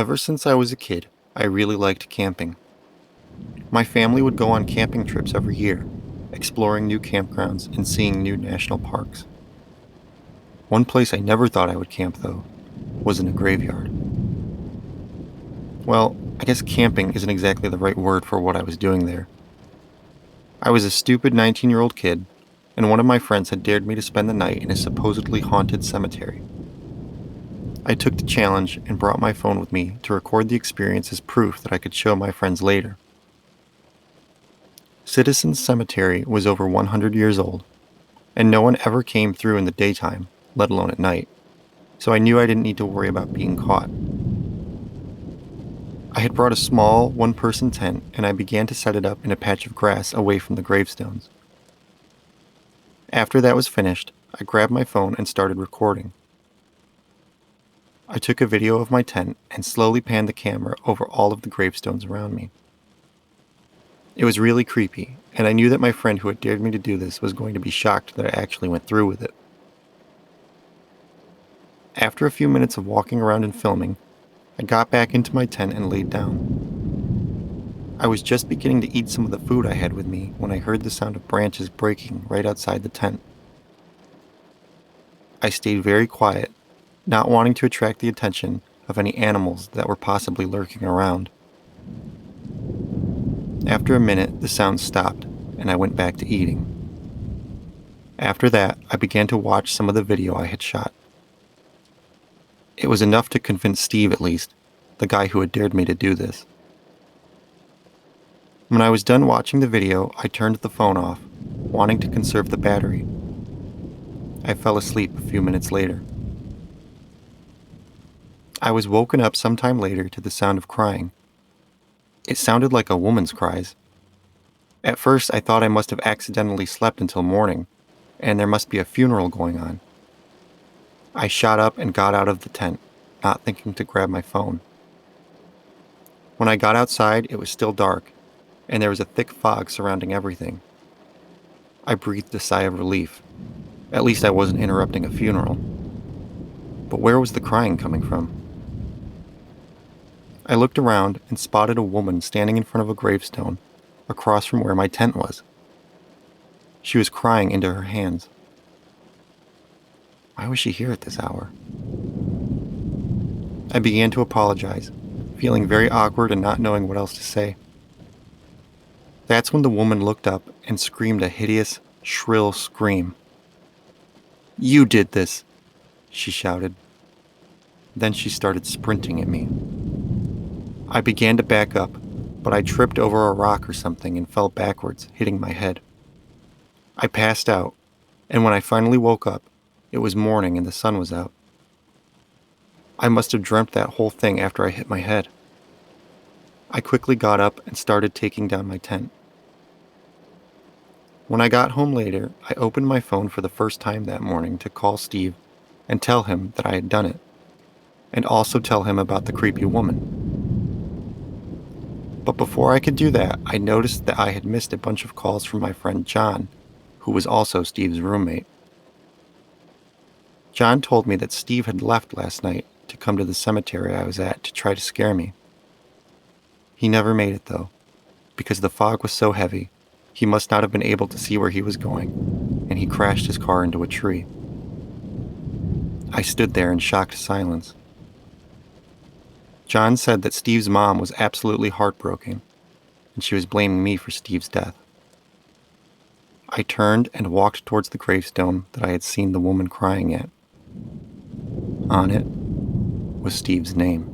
Ever since I was a kid, I really liked camping. My family would go on camping trips every year, exploring new campgrounds and seeing new national parks. One place I never thought I would camp, though, was in a graveyard. Well, I guess camping isn't exactly the right word for what I was doing there. I was a stupid 19-year-old kid, and one of my friends had dared me to spend the night in a supposedly haunted cemetery. I took the challenge and brought my phone with me to record the experience as proof that I could show my friends later. Citizens Cemetery was over 100 years old, and no one ever came through in the daytime, let alone at night, so I knew I didn't need to worry about being caught. I had brought a small, one-person tent, and I began to set it up in a patch of grass away from the gravestones. After that was finished, I grabbed my phone and started recording. I took a video of my tent and slowly panned the camera over all of the gravestones around me. It was really creepy, and I knew that my friend who had dared me to do this was going to be shocked that I actually went through with it. After a few minutes of walking around and filming, I got back into my tent and laid down. I was just beginning to eat some of the food I had with me when I heard the sound of branches breaking right outside the tent. I stayed very quiet, not wanting to attract the attention of any animals that were possibly lurking around. After a minute, the sound stopped, and I went back to eating. After that, I began to watch some of the video I had shot. It was enough to convince Steve, at least, the guy who had dared me to do this. When I was done watching the video, I turned the phone off, wanting to conserve the battery. I fell asleep a few minutes later. I was woken up sometime later to the sound of crying. It sounded like a woman's cries. At first, I thought I must have accidentally slept until morning, and there must be a funeral going on. I shot up and got out of the tent, not thinking to grab my phone. When I got outside, it was still dark, and there was a thick fog surrounding everything. I breathed a sigh of relief. At least I wasn't interrupting a funeral. But where was the crying coming from? I looked around and spotted a woman standing in front of a gravestone, across from where my tent was. She was crying into her hands. Why was she here at this hour? I began to apologize, feeling very awkward and not knowing what else to say. That's when the woman looked up and screamed a hideous, shrill scream. "You did this!" she shouted. Then she started sprinting at me. I began to back up, but I tripped over a rock or something and fell backwards, hitting my head. I passed out, and when I finally woke up, it was morning and the sun was out. I must have dreamt that whole thing after I hit my head. I quickly got up and started taking down my tent. When I got home later, I opened my phone for the first time that morning to call Steve and tell him that I had done it, and also tell him about the creepy woman. But before I could do that, I noticed that I had missed a bunch of calls from my friend John, who was also Steve's roommate. John told me that Steve had left last night to come to the cemetery I was at to try to scare me. He never made it, though, because the fog was so heavy, he must not have been able to see where he was going, and he crashed his car into a tree. I stood there in shocked silence. John said that Steve's mom was absolutely heartbroken, and she was blaming me for Steve's death. I turned and walked towards the gravestone that I had seen the woman crying at. On it was Steve's name.